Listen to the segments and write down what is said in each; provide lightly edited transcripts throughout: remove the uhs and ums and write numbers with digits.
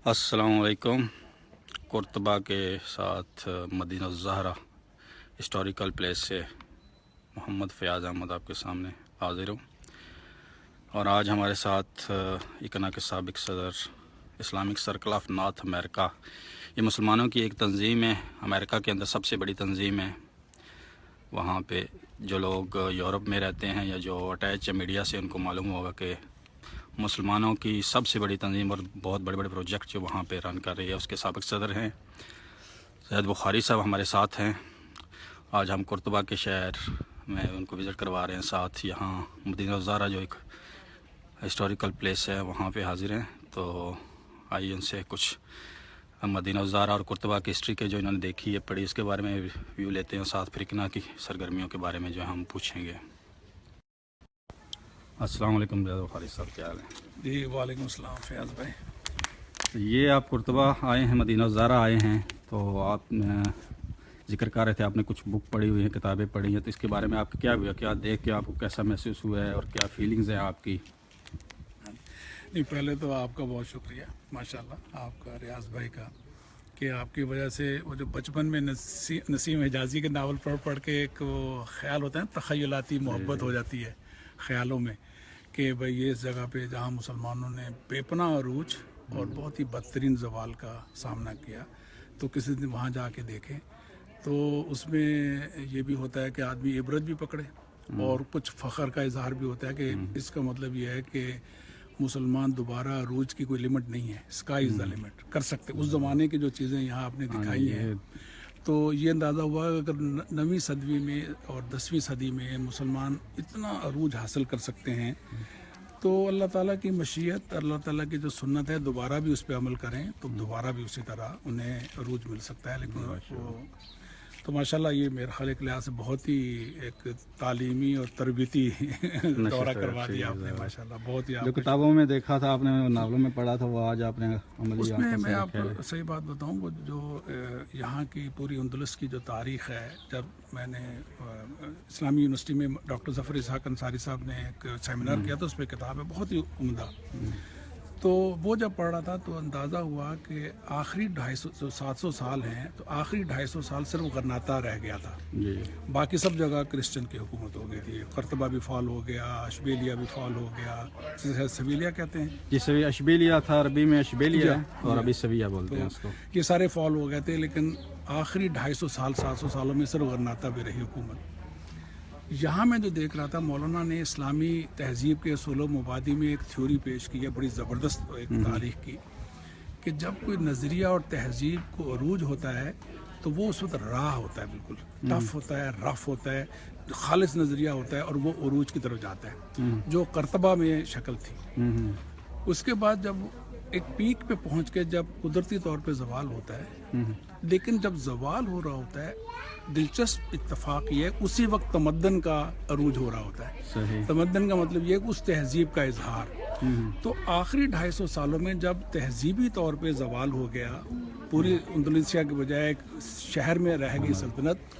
السلام علیکم۔ قرطبہ کے ساتھ مدینہ الزہرا ہسٹوریکل پلیس سے محمد فیاض احمد آپ کے سامنے حاضر ہوں، اور آج ہمارے ساتھ اکنا کے سابق صدر اسلامک سرکل آف نارتھ امریکہ، یہ مسلمانوں کی ایک تنظیم ہے، امریکہ کے اندر سب سے بڑی تنظیم ہے۔ وہاں پہ جو لوگ یورپ میں رہتے ہیں یا جو اٹیچ ہے میڈیا سے، ان کو معلوم ہوگا کہ مسلمانوں کی سب سے بڑی تنظیم اور بہت بڑے بڑے پروجیکٹ جو وہاں پہ رن کر رہی ہے، اس کے سابق صدر ہیں سید بخاری صاحب ہمارے ساتھ ہیں۔ آج ہم قرطبہ کے شہر میں ان کو وزٹ کروا رہے ہیں، ساتھ یہاں مدینہ الزہرا جو ایک ہسٹوریکل پلیس ہے وہاں پہ حاضر ہیں۔ تو آئیے ان سے کچھ مدینہ الزہرا اور قرطبہ کی ہسٹری کے جو انہوں نے دیکھی ہے پڑھی، اس کے بارے میں ویو لیتے ہیں، ساتھ پھر اکنا کی سرگرمیوں کے بارے میں جو ہم پوچھیں گے۔ السلام علیکم سید بخاری صاحب، کیا حال ہے؟ جی وعلیکم السلام فیاض بھائی۔ یہ آپ قرطبہ آئے ہیں، مدینہ الزہرا آئے ہیں، تو آپ ذکر کر رہے تھے آپ نے کچھ بک پڑھی ہوئی ہیں، کتابیں پڑھی ہیں، تو اس کے بارے میں آپ کا کیا ہوا، کیا دیکھ کے آپ کو کیسا محسوس ہوا ہے اور کیا فیلنگز ہیں آپ کی؟ نہیں، پہلے تو آپ کا بہت شکریہ ماشاءاللہ، آپ کا ریاض بھائی کا، کہ آپ کی وجہ سے وہ جو بچپن میں نسیم حجازی کے ناول پڑھ پڑھ کے ایک وہ خیال ہوتا ہے نا، تخیلاتی محبت ہو جاتی ہے خیالوں میں، کہ بھئی یہ اس جگہ پہ جہاں مسلمانوں نے بے پناہ عروج اور بہت ہی بدترین زوال کا سامنا کیا، تو کسی دن وہاں جا کے دیکھیں تو اس میں یہ بھی ہوتا ہے کہ آدمی عبرت بھی پکڑے، اور کچھ فخر کا اظہار بھی ہوتا ہے کہ اس کا مطلب یہ ہے کہ مسلمان دوبارہ عروج کی کوئی لمٹ نہیں ہے، اسکائی از دا لمٹ، کر سکتے اس زمانے کی جو چیزیں یہاں آپ نے دکھائی ہیں۔ تو یہ اندازہ ہوا اگر 9ویں صدی میں اور 10ویں صدی میں مسلمان اتنا عروج حاصل کر سکتے ہیں، تو اللہ تعالیٰ کی مشیت، اللہ تعالیٰ کی جو سنت ہے، دوبارہ بھی اس پہ عمل کریں تو دوبارہ بھی اسی طرح انہیں عروج مل سکتا ہے۔ لیکن وہ تو ماشاءاللہ یہ میرے خیال کے لحاظ سے بہت ہی ایک تعلیمی اور تربیتی دورہ کروا دیا آپ نے ماشاءاللہ، بہت ہی جو کتابوں میں دیکھا تھا آپ نے، ناولوں میں پڑھا تھا، وہ آج آپ نے عملی اس میں آپ کو صحیح بات بتاؤں، وہ جو یہاں کی پوری اندلس کی جو تاریخ ہے، جب میں نے اسلامی یونیورسٹی میں ڈاکٹر ظفر اسحاق انصاری صاحب نے ایک سیمینار کیا، تو اس پہ کتاب ہے بہت ہی عمدہ، تو وہ جب پڑھ رہا تھا تو اندازہ ہوا کہ آخری 700 سال ہیں، تو آخری 250 سال صرف غرناطہ رہ گیا تھا، باقی سب جگہ کرسچن کی حکومت ہو گئی تھی۔ قرطبہ بھی فال ہو گیا، اشبیلیہ بھی فال ہو گیا، سویلیہ کہتے ہیں جی، اشبیلیہ تھا، عربی میں اشبیلیہ اور ابھی سویہ بولتے ہیں اس کو، یہ سارے فال ہو گئے تھے، لیکن آخری 250 سال 700 سالوں میں صرف غرناطہ بھی رہی حکومت۔ یہاں میں جو دیکھ رہا تھا، مولانا نے اسلامی تہذیب کے اصول و مبادی میں ایک تھیوری پیش کی ہے، بڑی زبردست ایک تاریخ کی، کہ جب کوئی نظریہ اور تہذیب کو عروج ہوتا ہے تو وہ اس وقت راہ ہوتا ہے، بالکل ٹف ہوتا ہے، رف ہوتا ہے، خالص نظریہ ہوتا ہے، اور وہ عروج کی طرف جاتا ہے، جو قرطبہ میں شکل تھی۔ اس کے بعد جب ایک پیک پہ پہنچ کے جب قدرتی طور پہ زوال ہوتا ہے، لیکن جب زوال ہو رہا ہوتا ہے، دلچسپ اتفاق یہ ہے اسی وقت تمدن کا عروج ہو رہا ہوتا ہے۔ تمدن کا مطلب یہ ہے کہ اس تہذیب کا اظہار۔ تو آخری 250 سالوں میں جب تہذیبی طور پہ زوال ہو گیا، پوری اندلسیہ کے بجائے ایک شہر میں رہ گئی سلطنت،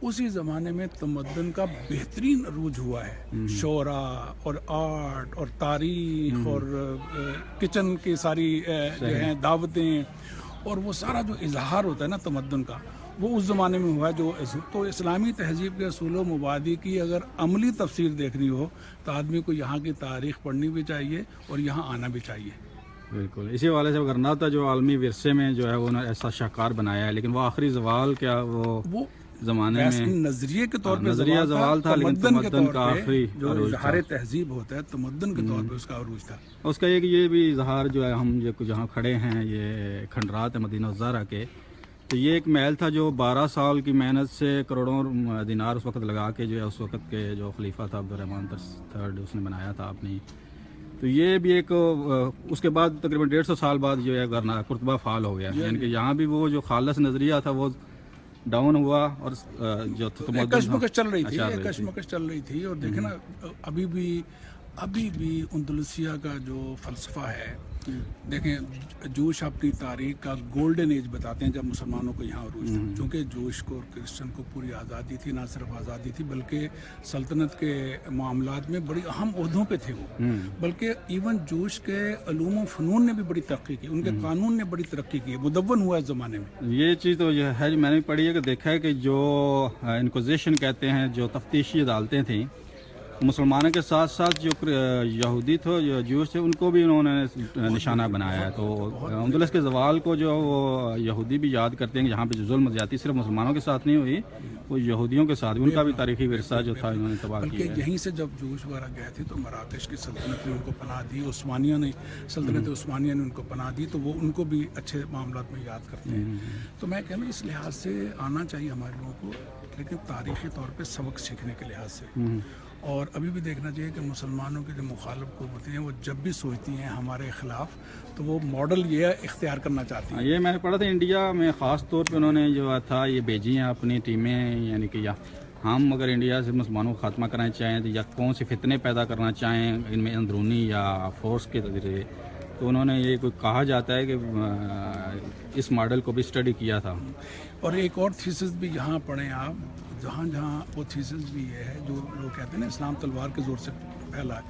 اسی زمانے میں تمدن کا بہترین عروج ہوا ہے، شعرا اور آرٹ اور تاریخ اور کچن کی ساری جو ہیں دعوتیں، اور وہ سارا جو اظہار ہوتا ہے نا تمدن کا، وہ اس زمانے میں ہوا جو تو اسلامی تہذیب کے اصول و مبادی کی اگر عملی تفسیر دیکھنی ہو تو آدمی کو یہاں کی تاریخ پڑھنی بھی چاہیے اور یہاں آنا بھی چاہیے۔ بالکل اسی حوالے سے غرناطہ جو عالمی ورثے میں جو ہے وہ ایسا شاہکار بنایا ہے، لیکن وہ آخری زوال کیا وہ زمانے میں نظریے کے طور پہ نظریہ زوال تھا، لیکن تمدن کا آخری جو اظہار تہذیب ہوتا ہے، تمدن کے طور پہ اس کا عروج تھا۔ اس کا ایک یہ بھی اظہار جو ہے، ہم جہاں کھڑے ہیں یہ کھنڈرات ہے مدینہ الزہرا کے، تو یہ ایک محل تھا جو 12 سال کی محنت سے کروڑوں دینار اس وقت لگا کے جو ہے اس وقت کے جو خلیفہ تھا عبدالرحمن III اس نے بنایا تھا اپنی، تو یہ بھی ایک اس کے بعد تقریباً 150 سال بعد جو ہے قرطبہ فعال ہو گیا، یعنی کہ یہاں بھی وہ جو خالص نظریہ تھا وہ ڈاؤن ہوا، اور جو کشمکش چل رہی تھی، اور دیکھیں نا ابھی بھی اندلسیہ کا جو فلسفہ ہے देखें, जोश अपनी तारीख का गोल्डन एज बताते हैं जब मुसलमानों को यहाँ अरूज था, क्योंकि जोश को और क्रिश्चियन को पूरी आज़ादी थी, ना सिर्फ आज़ादी थी बल्कि सल्तनत के मामलात में बड़ी अहम ओहदों पे थे वो, बल्कि इवन जोश के अलूम व फ़नून ने भी बड़ी तरक्की की, उनके कानून ने बड़ी तरक्की की, मुदव्वन हुआ इस ज़माने में। ये चीज़ तो ये है, मैंने पढ़ी है कि देखा है कि जो इनक्विजिशन कहते हैं, जो तफ्तीशी अदालतें थीं, मुसलमानों के साथ साथ जो यहूदी थे, जो जूस थे, उनको भी उन्होंने निशाना बनाया है। तो अंदलस के ज़वाल को जो वो यहूदी भी याद करते हैं कि यहाँ पे जो जुल्म ज़्यादती सिर्फ मुसलमानों के साथ नहीं हुई, वो यहूदियों के साथ भी, उनका भी तारीखी विरसा जो था इन्होंने तबाह किया है। यहीं से जब जूस वगैरह गए थे तो मराकश की सल्तनत ने उनको पनाह दी, उस्मानिया ने, सल्तनत उस्मानिया ने उनको पनाह दी, तो वो उनको भी अच्छे मामलात में याद करते हैं। तो मैं कहना इस लिहाज से आना चाहिए हमारे लोगों को, लेकिन तारीख़ी तौर पर सबक सीखने के लिहाज से। और अभी भी देखना चाहिए कि मुसलमानों की जो मुखालिफ क़ुव्वतें हैं वो जब भी सोचती हैं हमारे ख़िलाफ़, तो वो मॉडल ये इख्तियार करना चाहती हैं। ये मैंने पढ़ा था इंडिया में ख़ास तौर पे उन्होंने जो था ये भेजी हैं अपनी टीमें, यानी कि या हम अगर इंडिया से मुसलमानों को ख़त्मा करना चाहें तो या कौन से फितने पैदा करना चाहें इनमें अंदरूनी या फोर्स के ज़रिए, तो उन्होंने ये कोई कहा जाता है कि इस मॉडल को भी स्टडी किया था। और एक और थीसिस भी यहाँ पढ़ें आप, जहाँ जहाँ वो थीसिस भी ये है जो लोग कहते हैं ना इस्लाम तलवार के ज़ोर से फैला है,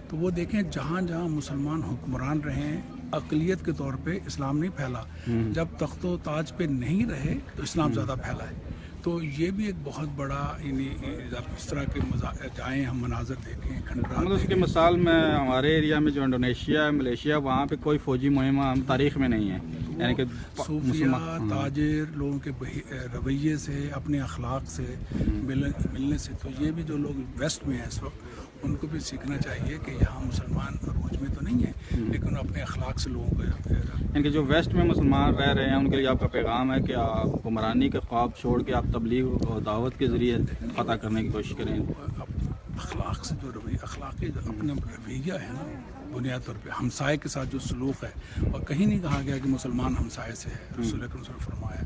तो वो देखें जहाँ जहाँ मुसलमान हुक्मरान रहे हैं अक़लियत के तौर पे इस्लाम नहीं फैला, जब तख्तो ताज पे नहीं रहे तो इस्लाम ज़्यादा फैला है। तो ये भी एक बहुत बड़ा, यानी इस तरह के जाएँ हम मनाजर देखें, खंडरात मतलब उसकी मिसाल में हमारे एरिया में जो इंडोनेशिया, मलेशिया, वहाँ पे कोई फ़ौजी मुहिम हम तारीख़ में नहीं है, यानी कि सूफिया ताजिर लोगों के रवैये से, अपने अखलाक से, मिलने से, तो ये भी जो लोग वेस्ट में हैं इस वक्त, उनको भी सीखना चाहिए कि यहाँ मुसलमान अरूज में तो नहीं है, लेकिन अपने अखलाक से लोगों को, यानी जो वेस्ट में मुसलमान रह रहे हैं उनके लिए आपका पैगाम है कि आप हुक्मरानी के ख्वाब छोड़ के आप तबलीग और दावत के ज़रिए फ़तह करने की कोशिश करें। अखलाक से जो अखलाकी जो अपना रवैया है ना, बुनियाद तौर पे हमसाए के साथ जो सलूक है, और कहीं नहीं कहा गया कि मुसलमान हमसाए से है, रसूल अकरम सल्लल्लाहु अलैहि वसल्लम फरमाया,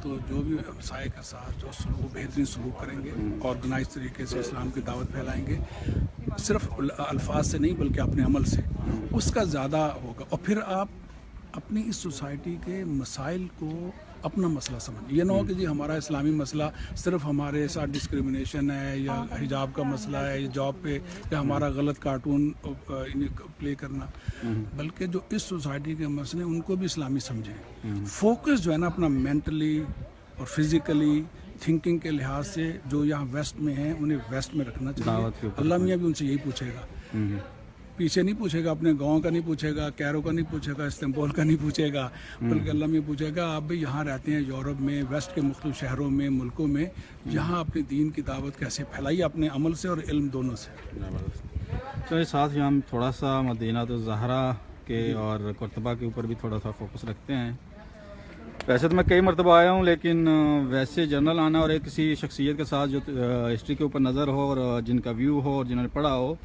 तो जो भी हमसाए के साथ जो सलूक, बेहतरीन सलूक करेंगे, ऑर्गेनाइज तरीके से इस्लाम की दावत फैलाएंगे, सिर्फ अल्फाज से नहीं बल्कि अपने अमल से, उसका ज़्यादा होगा। और फिर आप अपनी इस सोसाइटी के मसाइल को अपना मसला समझ, ये ना हो कि जी हमारा इस्लामी मसला सिर्फ हमारे साथ डिस्क्रिमिनेशन है, या हिजाब का मसला है, या जॉब पे, या हमारा गलत कार्टून प्ले करना, बल्कि जो इस सोसाइटी के मसले उनको भी इस्लामी समझें। फोकस जो है ना अपना मेंटली और फिज़िकली थिंकिंग के लिहाज से जो यहाँ वेस्ट में है उन्हें वेस्ट में रखना चाहिए। अल्लाह मियाँ भी उनसे यही पूछेगा, पीछे नहीं पूछेगा, अपने गांव का नहीं पूछेगा, कैरो का नहीं पूछेगा, इस्तांबुल का नहीं पूछेगा, बल्कि अल्लाह में पूछेगा आप भी यहाँ रहते हैं यूरोप में, वेस्ट के मुख्तलिफ शहरों में, मुल्कों में, यहाँ अपने दीन की दावत कैसे फैलाई, अपने अमल से और इल्म दोनों से। तो साथ ही हम थोड़ा सा मदीना तो ज़हरा के और कुर्तबा के ऊपर भी थोड़ा सा फोकस रखते हैं। वैसे तो मैं कई मरतबा आया हूँ, लेकिन वैसे जनरल आना और एक किसी शख्सियत के साथ जो हिस्ट्री के ऊपर नज़र हो और जिनका व्यू हो और जिन्होंने पढ़ा हो,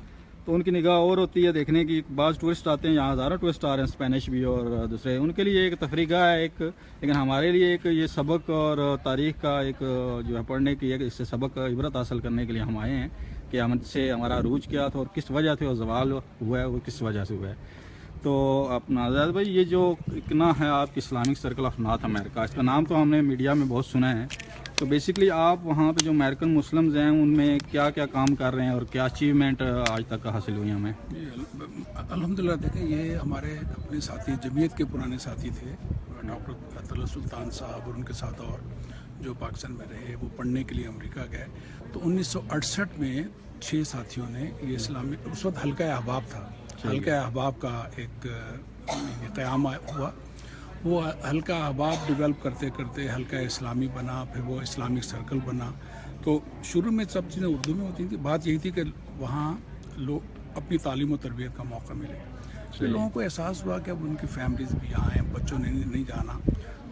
तो उनकी निगाह और होती है देखने की। बाज़ टूरिस्ट आते हैं यहाँ, हज़ारों टूरिस्ट आ रहे हैं, स्पेनिश भी और दूसरे, उनके लिए एक तफरीक़ा है एक, लेकिन हमारे लिए एक ये सबक और तारीख़ का एक जो है पढ़ने की, एक इससे सबक इबरत हासिल करने के लिए हम आए हैं कि हमसे हमारा अरूज क्या था और किस वजह से और ज़वाल हुआ है, वो किस वजह से हुआ है। तो अपना आज़ाद भाई, ये जो इतना है आपकी Islamic circle of north America, इसका नाम तो हमने मीडिया में बहुत सुना है, तो बेसिकली आप वहाँ पे जो अमेरिकन मुस्लिम्स हैं उनमें क्या क्या काम कर रहे हैं और क्या अचीवमेंट आज तक हासिल हुई हमें? अल्हम्दुलिल्लाह देखें, ये हमारे अपने साथी, जमीयत के पुराने साथी थे, डॉक्टर अतुल सुल्तान साहब और उनके साथ और जो पाकिस्तान में रहे, वो पढ़ने के लिए अमेरिका गए। तो 1968 में 6 साथियों ने ये इस्लामी, उस वक्त हल्का अहबाब था, हल्का अहबाब का एक क़याम हुआ, वो हल्का अहबाब डेवलप करते करते हल्का इस्लामी बना, फिर वो इस्लामिक सर्कल बना। तो शुरू में सब चीज़ें उर्दू में होती थी, बात यही थी कि वहाँ लोग अपनी तालीम और तरबियत का मौका मिले, फिर लोगों को एहसास हुआ कि अब उनकी फैमिलीज़ भी यहाँ हैं, बच्चों ने नहीं जाना,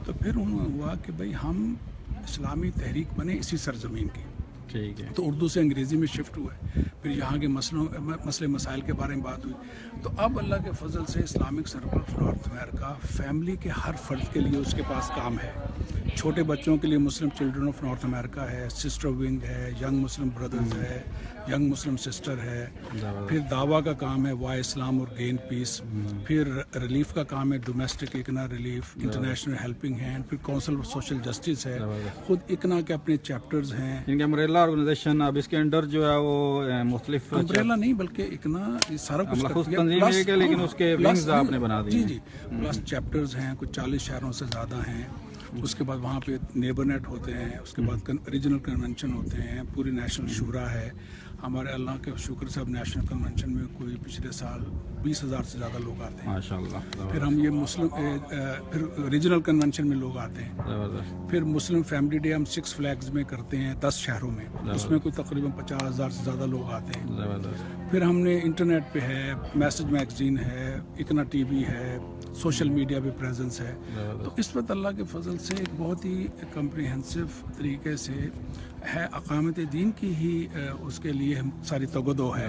तो फिर उन्होंने हुआ कि भाई हम इस्लामी तहरीक बने इसी सरजमीन की, ठीक है। तो उर्दू से अंग्रेज़ी में शिफ्ट हुए, फिर यहाँ के मसले मसाइल के बारे में बात हुई। तो अब अल्लाह के फजल से Islamic circle of north America family के हर फर्द के लिए उसके पास काम है, छोटे बच्चों के लिए मुस्लिम चिल्ड्रन ऑफ नॉर्थ अमेरिका है, सिस्टर विंग है, यंग मुस्लिम ब्रदर्स है, यंग मुस्लिम सिस्टर है, फिर दावा का काम है वाई इस्लाम और गेन पीस, फिर रिलीफ का काम है domestic ICNA relief, international helping hand, फिर काउंसिल ऑफ सोशल जस्टिस है, खुद इकना के अपने चैप्टर्स हैं। इनके अम्ब्रेला ऑर्गेनाइजेशन अब इसके अंडर जो है वो मुख्तलिफ अम्ब्रेला नहीं बल्कि इकना ये सारा कुछ करती है, तंजीम है, लेकिन उसके विंग्स आपने बना दिए। जी प्लस चैप्टर्स हैं, कुछ 40 शहरों से ज़्यादा हैं। उसके बाद वहाँ पे नेबर नेट होते हैं, उसके बाद रीजनल कन्वेंशन होते हैं, पूरी नेशनल शूरा है। हमारे अल्लाह के शुक्र से अब नेशनल कन्वेंशन में कोई पिछले साल 20,000 से ज़्यादा लोग आते हैं माशाअल्लाह। फिर हम ये मुस्लिम फिर रीजनल कन्वेंशन में लोग आते हैं। फिर मुस्लिम फैमिली डे हम 6 फ्लैग्स में करते हैं 10 शहरों में, उसमें कोई तकरीबन 50,000 से ज़्यादा लोग आते हैं। फिर हमने इंटरनेट पे है, मैसेज मैगजीन है, इकना टीवी है, सोशल मीडिया पे प्रेजेंस है। तो इस वक्त अल्लाह के फजल से एक बहुत ही कम्प्रिहेंसिव तरीके से है, अकामत दीन की ही उसके लिए सारी तवज्जो है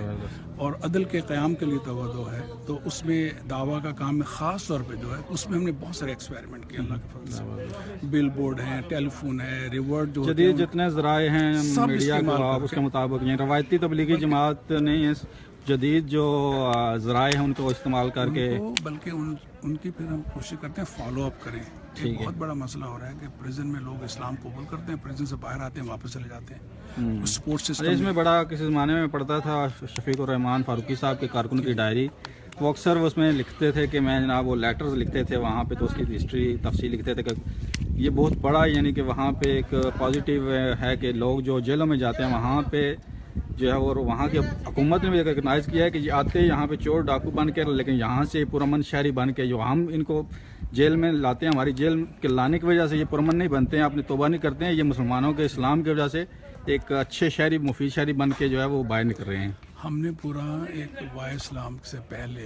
और अदल के क़याम के लिए तवज्जो है। तो उसमें दावा का काम में ख़ास तौर पे जो है उसमें हमने बहुत सारे एक्सपेरिमेंट किए अल्लाह के फजल से। बिल बोर्ड है, टेलीफोन है, रिवर्ट जो जदीद जितने ज़राए हैं मीडिया को उसके मुताबिक ये रवायती तबलीगी जमात नहीं है, जदीद जो ज़राए हैं उनको इस्तेमाल करके बल्कि उनकी फिर हम कोशिश करते हैं फॉलो अप करें। एक बहुत बड़ा मसला हो रहा है कि प्रिजन में लोग इस्लाम कबूल करते हैं, प्रिजन से बाहर आते हैं वापस चले जाते हैं। स्पोर्ट्स सिस्टम इसमें बड़ा किसी ज़माने में पढ़ता था शफीकुर रहमान फारूकी साहब के कारकुन की डायरी, वो अक्सर उसमें लिखते थे कि मैं जनाब वो लेटर्स लिखते थे वहाँ पे, तो उसकी हिस्ट्री तफसील लिखते थे कि ये बहुत बड़ा यानी कि वहाँ पे एक पॉजिटिव है कि लोग जो जेलों में जाते हैं वहाँ पे जो है और वहाँ की हुकूमत ने भी रिकगनाइज़ किया है कि आते यहाँ पे चोर डाकू बन के, लेकिन यहाँ से पुरअमन शहरी बन के जो हम इनको जेल में लाते हैं, हमारी जेल के लाने की वजह से ये पुरअमन नहीं बनते हैं, अपनी तौबा नहीं करते हैं, ये मुसलमानों के इस्लाम की वजह से एक अच्छे शहरी मुफीद शहरी बन के जो है वो बाहर निकल रहे हैं। हमने पूरा एक वाई इस्लाम से पहले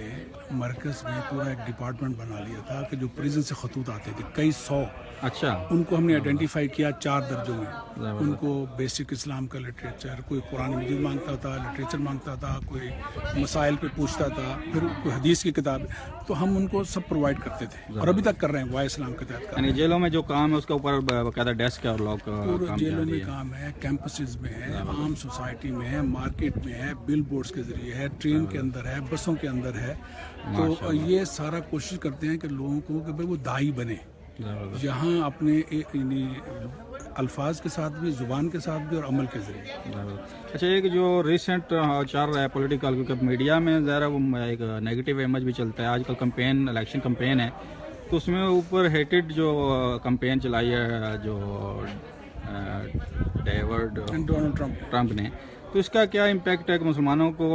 मरकज़ में पूरा एक डिपार्टमेंट बना लिया था कि जो प्रिजन से खतूत आते थे कई 100, अच्छा उनको हमने आइडेंटिफाई किया 4 दर्जों में। उनको बेसिक इस्लाम का लिटरेचर, कोई कुरान मजीद मांगता था, लिटरेचर मांगता था, कोई मसाइल पे पूछता था, फिर कोई हदीस की किताब, तो हम उनको सब प्रोवाइड करते थे और अभी तक कर रहे हैं वाई इस्लाम के तहत। यानी जेलों में जो काम है उसके ऊपर बाकायदा डेस्क है और लोग पूरे जेलों में काम है, कैंपसेस में है, आम सोसाइटी में है, मार्केट में है, बिल बोर्ड्स के जरिए है, ट्रेन के अंदर है, बसों के अंदर है। तो ये सारा कोशिश करते हैं कि लोगों को कि भाई वो दाई बने, यहाँ अपने अल्फाज के साथ भी, ज़ुबान के साथ भी और अमल के ज़रिए। अच्छा, एक जो रिसेंट चल रहा है पॉलिटिकल, क्योंकि मीडिया में ज़रा वो एक नेगेटिव इमेज भी चलता है आजकल, कैंपेन इलेक्शन कैंपेन है, तो उसमें ऊपर हेटेड जो कैंपेन चलाई है जो डोनाल्ड ट्रंप ने, तो इसका क्या इम्पैक्ट है कि मुसलमानों को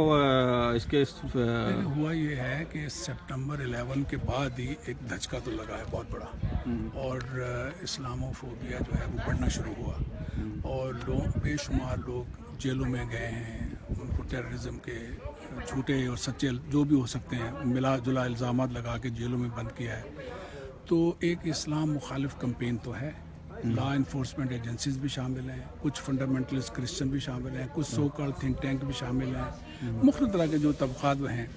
इसके हुआ ये है कि सितंबर 11 के बाद ही एक धचका तो लगा है बहुत बड़ा और इस्लामोफोबिया जो है वो बढ़ना शुरू हुआ और लोग बेशुमार लोग जेलों में गए हैं, उनको टेररिज्म के झूठे और सच्चे जो भी हो सकते हैं मिला जुला इल्ज़ामात लगा के जेलों में बंद किया है। तो एक इस्लाम मुखालिफ कैंपेन तो है, लॉ इन्फोर्समेंट एजेंसीज भी शामिल हैं, कुछ फंडामेंटलिस्ट क्रिश्चियन भी शामिल हैं, कुछ सो कॉल्ड थिंक टैंक भी शामिल हैं, मुख्तलिफ तरह के जो तबक़ात हैं।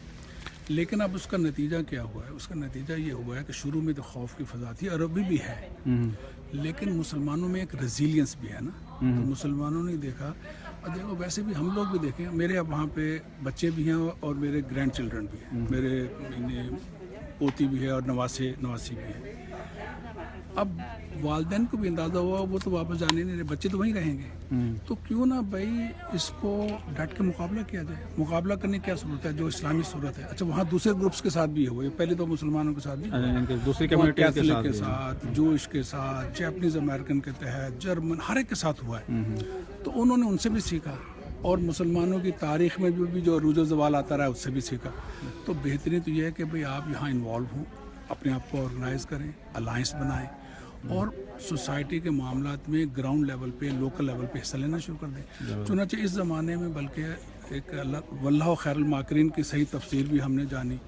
लेकिन अब उसका नतीजा क्या हुआ है? उसका नतीजा ये हुआ है कि शुरू में तो खौफ की फ़ज़ा थी और अभी भी है, लेकिन मुसलमानों में एक रेजिलियंस भी है ना। तो मुसलमानों ने देखा, और देखो वैसे भी हम लोग भी देखें, मेरे अब वहाँ पे बच्चे भी हैं और मेरे ग्रैंड चिल्ड्रन भी हैं, मेरे पोती भी है और नवासी भी है। अब वालिदैन को भी अंदाज़ा हुआ वो तो वापस जाने नहीं रहे, बच्चे तो वहीं रहेंगे, तो क्यों ना भाई इसको डट के मुकाबला किया जाए। मुकाबला करने की क्या सूरत है? जो इस्लामी सूरत है। अच्छा, वहाँ दूसरे ग्रुप्स के साथ भी हुए, पहले तो मुसलमानों के साथ भी, दूसरी कम्युनिटी के साथ, जूश के साथ, जैपनीज अमेरिकन के तहत, जर्मन, हर एक के साथ हुआ है। तो उन्होंने उनसे भी सीखा और मुसलमानों की तारीख में भी जो रूजो जवाल आता रहा है उससे भी सीखा। तो बेहतरीन तो यह है कि भाई आप यहाँ इन्वॉल्व हों, अपने आप को ऑर्गेनाइज करें, अलायंस बनाएं और सोसाइटी के मामलात में ग्राउंड लेवल पे, लोकल लेवल पे हिस्सा लेना शुरू कर दें। चुनांचे इस ज़माने में बल्कि एक वल्लाह खैरुल माकरीन की सही तफसीर भी हमने जानी।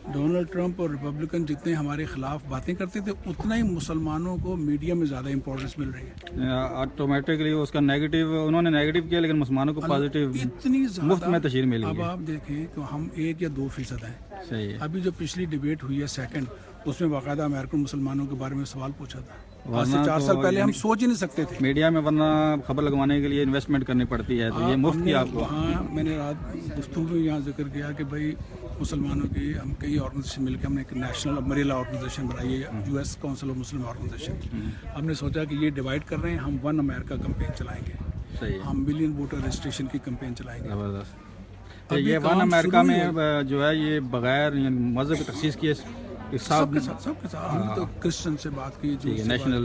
डोनाल्ड ट्रंप और रिपब्लिकन जितने हमारे खिलाफ बातें करते थे, उतना ही मुसलमानों को मीडिया में ज़्यादा इंपॉर्टेंस मिल रही है। ऑटोमेटिकली उसका नेगेटिव, उन्होंने नेगेटिव किया, लेकिन मुसलमानों को पॉजिटिव इतनी मुफ्त में तशरीह मिली है। अब आप देखें कि हम 1 या 2% हैं। सही है। अभी जो पिछली डिबेट हुई है सेकंड, उसमें बाकायदा अमेरिकन मुसलमानों के बारे में सवाल पूछा था, आज से 4 साल पहले हम सोच ही नहीं सकते थे। मीडिया में वरना खबर लगवाने के लिए इन्वेस्टमेंट करनी पड़ती है, तो ये मुफ्त की आपको। हाँ, मैंने रात गुफ्तगू में यहाँ जिक्र किया कि भाई मुसलमानों की हम कई ऑर्गेनाइजेशन मिलकर हमने एक नेशनल अम्ब्रेला ऑर्गेनाइजेशन बनाई है, US council of Muslim organisation. हमने सोचा कि ये डिवाइड कर रहे हैं, हम वन अमेरिका कैंपेन चलाएंगे, सही है। हम मिलियन वोटर रजिस्ट्रेशन की कैंपेन चलाएंगे। ज़बरदस्त। तो ये वन अमेरिका में जो है ये बगैर मज़हब की तखसीस किए सबके साथ हमने तो क्रिश्चियन से बात की, जो नेशनल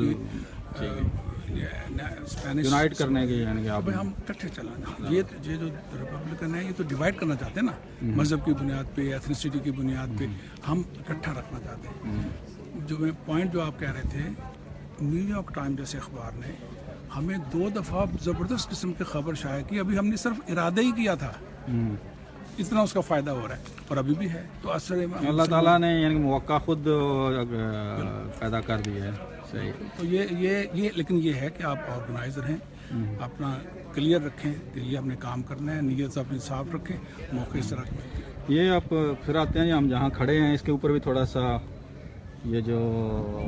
स्पेनिश यूनाइट करने की, यानी कि आप हम इकट्ठे चलाना। ये जो रिपब्लिकन है ये तो डिवाइड करना चाहते हैं ना, मज़हब की बुनियाद पे, एथनिसिटी की बुनियाद पे, हम इकट्ठा रखना चाहते हैं। जो मैं पॉइंट जो आप कह रहे थे, न्यूयॉर्क टाइम जैसे अखबार ने हमें 2 दफ़ा ज़बरदस्त किस्म की खबर शाया की। अभी हमने सिर्फ इरादा ही किया था, इतना उसका फ़ायदा हो रहा है और अभी भी है। तो असल में अल्लाह ताला ने यानी मौका खुद पैदा कर दिया है। सही। तो ये लेकिन ये है कि आप ऑर्गेनाइज़र हैं, अपना क्लियर रखें कि ये हमने काम करना है, नीयत से अपनी साफ रखें, मौके से रखें। ये आप फिर आते हैं, हम जहाँ खड़े हैं इसके ऊपर भी थोड़ा सा ये जो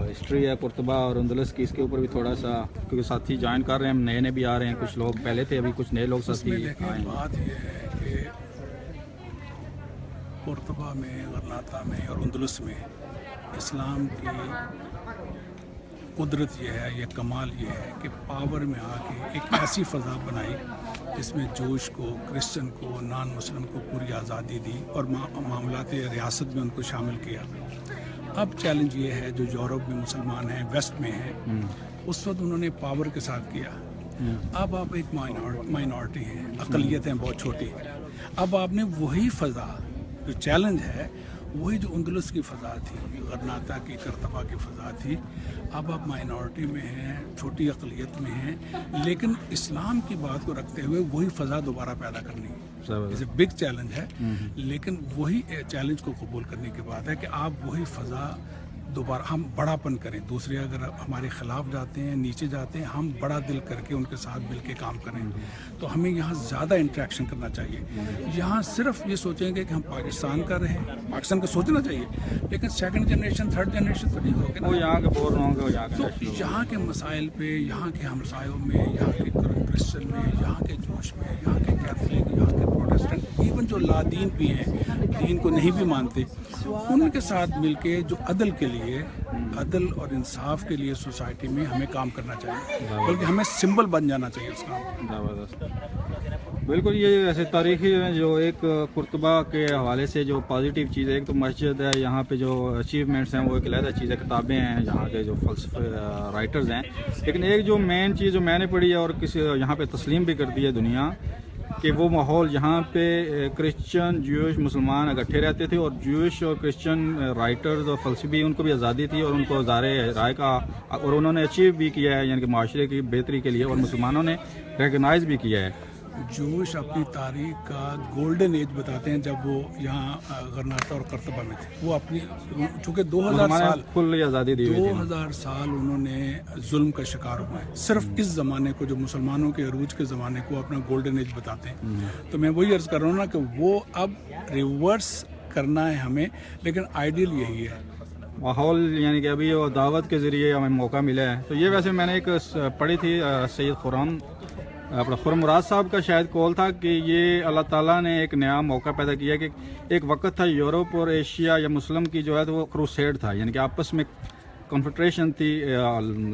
हिस्ट्री है कुर्तबा और अंदलस की, इसके ऊपर भी थोड़ा सा, क्योंकि साथी ज्वाइन कर रहे हैं, हम नए नए भी आ रहे हैं, कुछ लोग पहले थे, अभी कुछ नए लोग साथी आए हैं। बात ये है कि कुर्तबा में, गरनाता में और अंदलस में इस्लाम की कुदरत ये है, ये कमाल ये है कि पावर में आके एक ऐसी फ़ज़ा बनाई जिसमें जोश को, क्रिश्चियन को, नॉन मुस्लिम को पूरी आज़ादी दी और मामलात रियासत में उनको शामिल किया। अब चैलेंज ये है, जो यूरोप में मुसलमान हैं, वेस्ट में हैं, उस वक्त उन्होंने पावर के साथ किया। अब आप एक माइनॉरिटी हैं, अक़लियत हैं बहुत छोटी। अब आपने वही फ़ज़ा, जो चैलेंज है, वही जो अंदलस की फ़ज़ा थी, गरनाता की, करतबा की फ़ज़ा थी, अब आप माइनॉरिटी में हैं, छोटी अक़लियत में हैं, लेकिन इस्लाम की बात को रखते हुए वही फ़ज़ा दोबारा पैदा करनी इसे बिग चैलेंज है। लेकिन वही चैलेंज को कबूल करने के बाद है कि आप वही फ़ज़ा दोबारा हम बड़ापन करें। दूसरे अगर हमारे ख़िलाफ़ जाते हैं, नीचे जाते हैं, हम बड़ा दिल करके उनके साथ मिल के काम करें। तो हमें यहाँ ज़्यादा इंटरेक्शन करना चाहिए। यहाँ सिर्फ ये सोचेंगे कि हम पाकिस्तान का रहें, पाकिस्तान का सोचना चाहिए, लेकिन सेकंड जनरेशन, थर्ड जनरेशन तो नहीं होगा, वो यहाँ के बोर होंगे, तो यहाँ के मसाइल पे, यहाँ के हमसायों में, यहाँ के क्रिश्चियन में, यहाँ के जोश में, यहाँ के कैथलिक, यहाँ के प्रोटेस्टेंट, इवन जो लादीन भी हैं, दीन को नहीं भी मानते, उनके साथ मिलके जो अदल के लिए, अदल और इंसाफ के लिए सोसाइटी में हमें काम करना चाहिए, बल्कि हमें सिंबल बन जाना चाहिए उसका। ज़बरदस्त। बिल्कुल, ये ऐसे तारीखी जो एक कुर्तबा के हवाले से जो पॉजिटिव चीज़ है, एक तो मस्जिद है, यहाँ पे जो अचीवमेंट्स हैं वो एक अलग चीज़ है, किताबें हैं, यहाँ के जो फ़लसफ़े राइटर्स हैं, लेकिन एक जो मेन चीज़ जो मैंने पढ़ी है और किसी यहाँ पे तस्लीम भी करती है दुनिया, कि वो माहौल जहाँ पे क्रिश्चियन, ज्यूश, मुसलमान इकट्ठे रहते थे और ज्यूश और क्रिश्चियन राइटर्स और फ़लसफ़ी, उनको भी आज़ादी थी और उनको ज़ारे राय का, और उन्होंने अचीव भी किया है, यानी कि माशरे की बेहतरी के लिए, और मुसलमानों ने रिकगनाइज़ भी किया है। जोश अपनी तारीख का गोल्डन एज बताते हैं जब वो यहाँ गरनाता और करतबा में थे। वो अपनी, चूँकि 2000 साल फुल आज़ादी दी, 2000 साल उन्होंने जुल्म का शिकार हुआ है। सिर्फ इस ज़माने को, जो मुसलमानों के अरूज के ज़माने को अपना गोल्डन एज बताते हैं। तो मैं वही अर्ज़ कर रहा हूँ ना कि वो अब रिवर्स करना है हमें, लेकिन आइडियल यही है माहौल, यानी कि अभी वो दावत के ज़रिए हमें मौका मिला है। तो ये वैसे मैंने एक पढ़ी थी, सैयद खुर्रम, अपना खुर्रम मुराद साहब का शायद कॉल था कि ये अल्लाह ताला ने एक नया मौका पैदा किया कि एक वक्त था यूरोप और एशिया या मुस्लिम की जो है तो वो क्रूसेड था, यानी कि आपस में कन्फेडरेशन थी,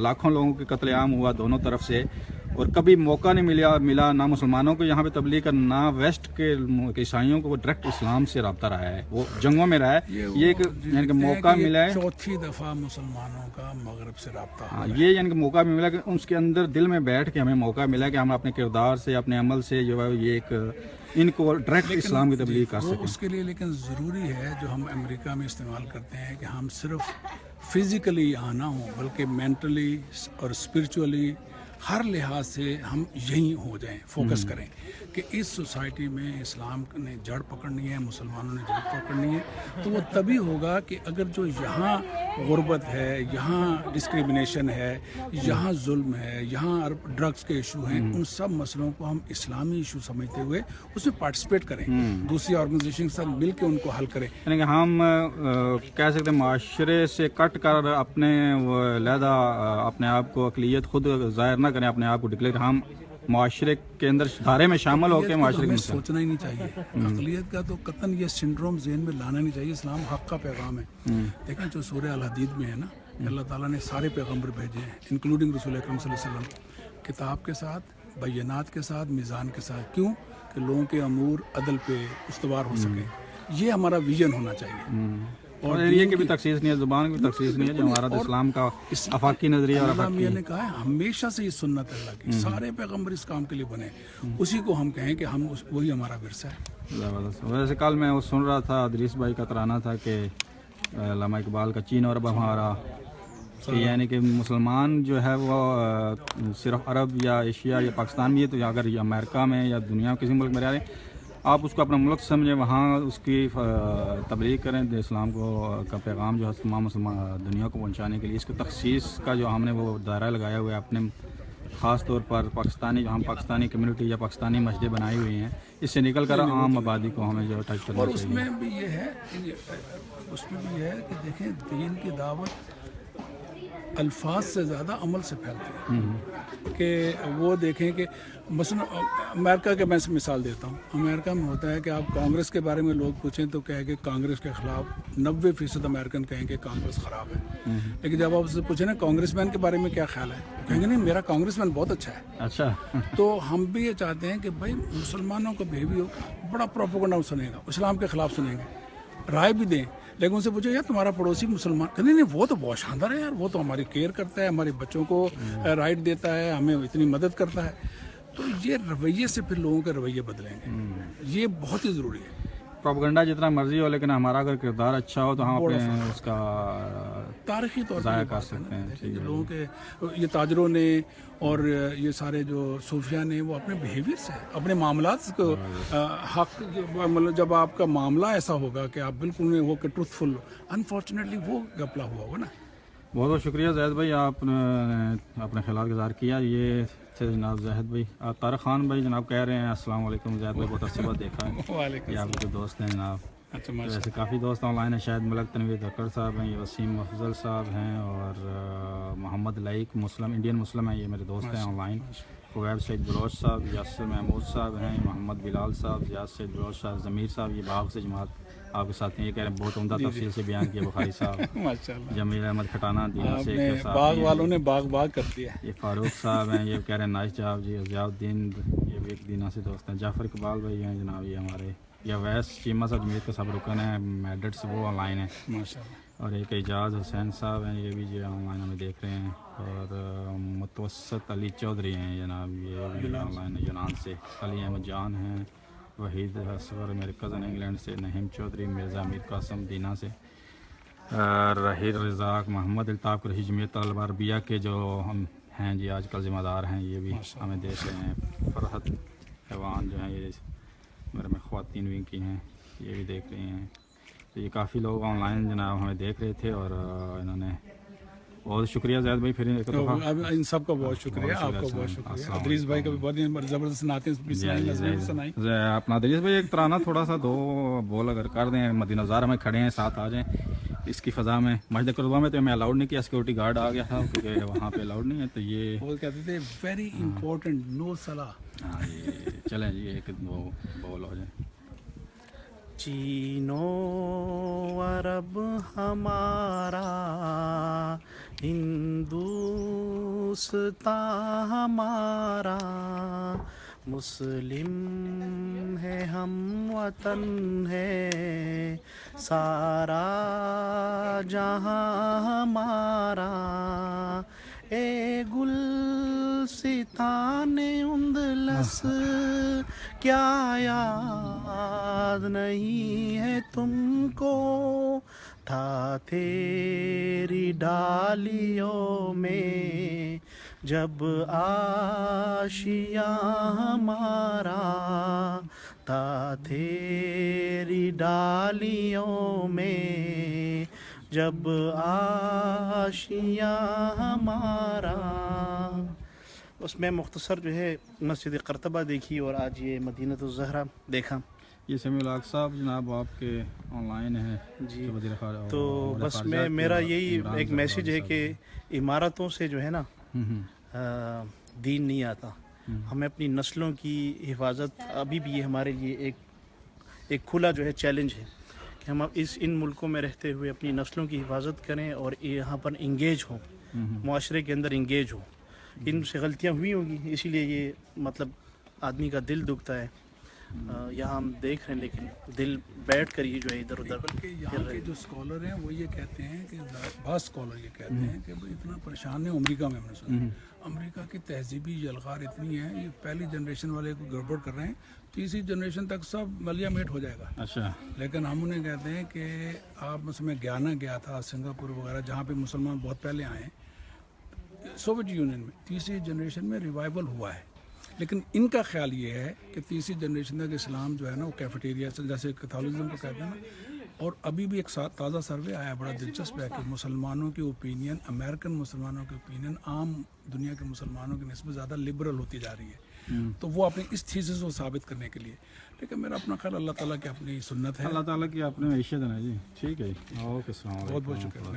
लाखों लोगों के कत्लेआम हुआ दोनों तरफ से, और कभी मौका नहीं मिला ना मुसलमानों को यहाँ पे तबलीग का, ना वेस्ट के ईसाइयों को, वो डायरेक्ट इस्लाम से रब्ता रहा है, वो जंगों में रहा है। ये एक यानी कि मौका मिला है, चौथी दफ़ा मुसलमानों का मगरब से रब्ता। हाँ, ये यानी कि मौका भी मिला कि उसके अंदर दिल में बैठ के हमें मौका मिला कि हम अपने किरदार से, अपने अमल से जो है ये एक इनको डायरेक्ट इस्लाम की तबलीग कर सकें। उसके लिए लेकिन ज़रूरी है, जो हम अमेरिका में इस्तेमाल करते हैं, कि हम सिर्फ फिज़िकली यहाँ ना हो, बल्कि मेंटली और स्पिरिचुअली हर लिहाज से हम यहीं हो जाएं, फोकस करें। کہ اس سوسائٹی میں اسلام نے جڑ پکڑنی ہے, مسلمانوں نے جڑ پکڑنی ہے, تو وہ تبھی ہوگا کہ اگر جو یہاں غربت ہے, یہاں ڈسکریمنیشن ہے, یہاں ظلم ہے, یہاں ڈرگس کے ایشو ہیں, ان سب مسئلوں کو ہم اسلامی ایشو سمجھتے ہوئے اس میں پارٹیسپیٹ کریں, دوسری آرگنائزیشن کے ساتھ مل کے ان کو حل کریں. یعنی کہ ہم کہہ سکتے ہیں معاشرے سے کٹ کر اپنے علیحدہ اپنے آپ کو اقلیت خود ظاہر نہ کریں, اپنے آپ کو ڈکلیئر, ہم معاشرے کے اندر دھارے میں شامل ہو کے معاشرے ہمیں کے سوچنا ہی نہیں چاہیے. اقلیت کا تو قطعاً یہ سنڈروم ذہن میں لانا نہیں چاہیے. اسلام حق کا پیغام ہے. دیکھیں جو سورہ الحدید میں ہے نا, اللہ تعالیٰ نے سارے پیغمبر بھیجے ہیں انکلوڈنگ رسول اکرم صلی اللہ علیہ وسلم, کتاب کے ساتھ, بینات کے ساتھ, میزان کے ساتھ. کیوں کہ لوگوں کے امور عدل پہ استوار ہو سکے. یہ ہمارا ویژن ہونا چاہیے. اور ایریا کی بھی تخصیص نہیں ہے, زبان کی بھی تخصیص نہیں ہے, جو ہمارا اسلام کا افاقی نظریہ اور اللہ افاقی نے کہا ہے ہمیشہ سے یہ سنت اللہ کی, سارے پیغمبر اس کام کے لیے بنے, اسی کو ہم کہیں کہ ہم وہی ہمارا ورثہ ہے. زبردست. ویسے کل میں وہ سن رہا تھا, ادریس بھائی کا ترانہ تھا کہ علامہ اقبال کا چین اور اب ہمارا, کہ یعنی کہ مسلمان جو ہے وہ صرف عرب یا ایشیا یا پاکستان میں ہے, تو اگر امریکہ میں یا دنیا کسی ملک میں رہ رہے ہیں, آپ اس کو اپنا ملک سمجھیں, وہاں اس کی تبلیغ کریں, اسلام کو کا پیغام جو ہے تمام مسلمان دنیا کو پہنچانے کے لیے. اس کی تخصیص کا جو ہم نے وہ دائرہ لگایا ہوا ہے اپنے خاص طور پر پاکستانی, جو ہم پاکستانی کمیونٹی یا پاکستانی مسجدیں بنائی ہوئی ہیں, اس سے نکل کر عام آبادی کو ہمیں جو ٹچ کرنا اور چاہیے. اس میں بھی یہ ہے کہ دیکھیں دین کی دعوت الفاظ سے زیادہ عمل سے پھیلتی ہے. کہ وہ دیکھیں کہ مثلا امریکہ کے میں سے مثال دیتا ہوں. امریکہ میں ہوتا ہے کہ آپ کانگریس کے بارے میں لوگ پوچھیں تو کہیں کہ کانگریس کے خلاف 90% امریکن کہیں کہ کانگریس خراب ہے. لیکن جب آپ سے پوچھیں نا کانگریس مین کے بارے میں کیا خیال ہے, وہ کہیں گے نہیں میرا کانگریس مین بہت اچھا ہے. اچھا. تو ہم بھی یہ چاہتے ہیں کہ بھائی مسلمانوں کا بیہیویئر بڑا پروپیگنڈا سنے گا, اسلام کے خلاف سنیں گے, رائے بھی دیں, لیکن ان سے پوچھو یار تمہارا پڑوسی مسلمان, کہتے نہیں وہ تو بہت شاندار ہے یار, وہ تو ہماری کیئر کرتا ہے, ہمارے بچوں کو رائٹ دیتا ہے, ہمیں اتنی مدد کرتا ہے. تو یہ رویے سے پھر لوگوں کے رویے بدلیں گے, یہ بہت ہی ضروری ہے. پروپیگنڈا جتنا مرضی ہو, لیکن ہمارا اگر کردار اچھا ہو تو ہم اپنے اس کا تاریخی طور ضائع پر کر سکتے ہیں. لوگوں کے یہ تاجروں نے اور یہ سارے جو صوفیہ نے وہ اپنے بیہیویئر سے, اپنے معاملات کو حق, مطلب جب آپ کا معاملہ ایسا ہوگا کہ آپ بالکل نہیں ہو کہ ٹروتھفل, انفارچونیٹلی وہ گپلا ہوا ہوگا نا. بہت بہت شکریہ زاہد بھائی, آپ نے اپنے خیالات کا اظہار کیا. یہ تھے جناب زاہد بھائی. طارق خان بھائی جناب کہہ رہے ہیں السلام علیکم زاہد بھائی, بہت عرصے بعد دیکھا ہے. یہ آپ کے دوست ہیں جناب. اچھا ویسے کافی دوست آن لائن ہیں, شاید ملک تنویر دھکڑ صاحب ہیں, یہ وسیم افضل صاحب ہیں, اور محمد لائق مسلم انڈین مسلم ہیں, یہ میرے دوست ہیں آن لائن. فویب سعید بلوچ صاحب, یاسر محمود صاحب ہیں, محمد بلال صاحب, زیاد سعید بلوچ صاحب, ضمیر صاحب, یہ باغ سے جماعت آپ کے ساتھ ہیں. یہ کہہ رہے ہیں بہت عمدہ تفصیل سے بیان کیا بخاری صاحب. جمیل احمد کھٹانا دینا سے باغ والوں نے باغ کر دیا. یہ فاروق صاحب ہیں, یہ کہہ رہے ہیں نائس جاب جی. ضیاء الدین, یہ بھی ایک دینا سے دوست ہیں. جعفر اقبال بھائی ہیں جناب, یہ ہمارے. یا ویس چیمہ صاحب جمعیت کا سب رکن ہیں میڈٹ سے, وہ آن لائن ہیں ماشاء اللہ. اور ایک اعجاز حسین صاحب ہیں, یہ بھی جو آن لائن ہمیں دیکھ رہے ہیں. اور متوسط علی چودھری ہیں جناب, یہ بھی آن لائن یونان سے. علی احمد جان ہیں, وحید اصغر میرے کزن انگلینڈ سے, نہیم چودھری, مرزا امیر قاسم دینا سے, رحیر رزاق, محمد الطاف قریشی جمعیت طلبہ عربیہ کے جو ہم ہیں جی آج کل ذمہ دار ہیں, یہ بھی ہمیں دیکھ رہے ہیں. فرحت حیوان جو ہیں, یہ میرے میں خواتین ونگ کی ہیں, یہ بھی دیکھ رہی ہیں. تو یہ کافی لوگ آن لائن جناب ہمیں دیکھ رہے تھے, اور انہوں نے بہت شکریہ زید بھائی. پھر ایک دفعہ ان سب کا بہت شکریہ, آپ کا بہت شکریہ. ادریس بھائی کا بھی بہت زبردست نعتیں سنائی. اپنا ادریس بھائی ایک ترانہ تھوڑا سا دو بول اگر کر دیں, مدینہ نظار ہمیں کھڑے ہیں, ساتھ آ جائیں اس کی فضا میں. مسجد قربہ میں تو ہمیں الاؤڈ نہیں کیا, سیکورٹی گارڈ آ گیا تھا کیونکہ وہاں پہ الاؤڈ نہیں ہے. تو یہ وہ کہتے تھے ویری امپورٹنٹ, نو صلاح. ہاں جی, چلیں جی ایک دو بول ہو جائیں. چین و عرب ہمارا, ہندوستاں ہمارا, مسلم ہے ہم وطن ہے, سارا جہاں ہمارا. اے گلستان اندلس کیا یاد نہیں ہے تم کو, تھا تیری ڈالیوں میں جب آشیاں ہمارا تھا تیری ڈالیوں میں، جب آشیاں ہمارا. اس میں مختصر جو ہے مسجد قرطبہ دیکھی اور آج یہ مدینۃ الزہرا دیکھا. یہ سمیع الحق صاحب جناب آپ کے آن لائن ہیں جی وزیر خارجہ، تو بس میرا یہی ایک میسیج ہے کہ عمارتوں سے جو ہے نا دین نہیں آتا. ہمیں اپنی نسلوں کی حفاظت ابھی بھی یہ ہمارے لیے ایک کھلا جو ہے چیلنج ہے کہ ہم ان ملکوں میں رہتے ہوئے اپنی نسلوں کی حفاظت کریں اور یہاں پر انگیج ہوں، معاشرے کے اندر انگیج ہوں. ان سے غلطیاں ہوئی ہوں گی، اسی لیے یہ مطلب آدمی کا دل دکھتا ہے. یہاں ہم دیکھ رہے ہیں لیکن دل بیٹھ کر یہ جو ہے ادھر ادھر. بلکہ یہاں کے جو اسکالر ہیں وہ یہ کہتے ہیں کہ بعض اسکالر یہ کہتے ہیں کہ بھائی اتنا پریشان ہے. امریکہ میں ہم نے سنا امریکہ کی تہذیبی یلغار اتنی ہے، یہ پہلی جنریشن والے کو گڑبڑ کر رہے ہیں، تیسری جنریشن تک سب ملیا میٹ ہو جائے گا. اچھا. لیکن ہم انہیں کہتے ہیں کہ آپ اس میں گیانا گیا تھا، سنگاپور وغیرہ جہاں پہ مسلمان بہت پہلے آئے ہیں، سوویت یونین میں تیسری جنریشن میں ریوائول ہوا ہے. لیکن ان کا خیال یہ ہے کہ تیسری جنریشن تک اسلام جو ہے نا وہ کیفیٹیریا سے جیسے کیتھولزم کو کہتے ہیں نا. اور ابھی بھی ایک تازہ سروے آیا بڑا دلچسپ ہے کہ مسلمانوں کی اوپینین، امریکن مسلمانوں کی اوپینین عام دنیا کے مسلمانوں کی نسبت زیادہ لبرل ہوتی جا رہی ہے. تو وہ اپنی اس تھیسس کو ثابت کرنے کے لیے. لیکن میرا اپنا خیال اللہ تعالیٰ کی اپنی سنت ہے. اللہ تعالیٰ کی اپنے معیشت ہے جی. ٹھیک ہے جی. اوکے، السلام علیکم. بہت بہت شکریہ.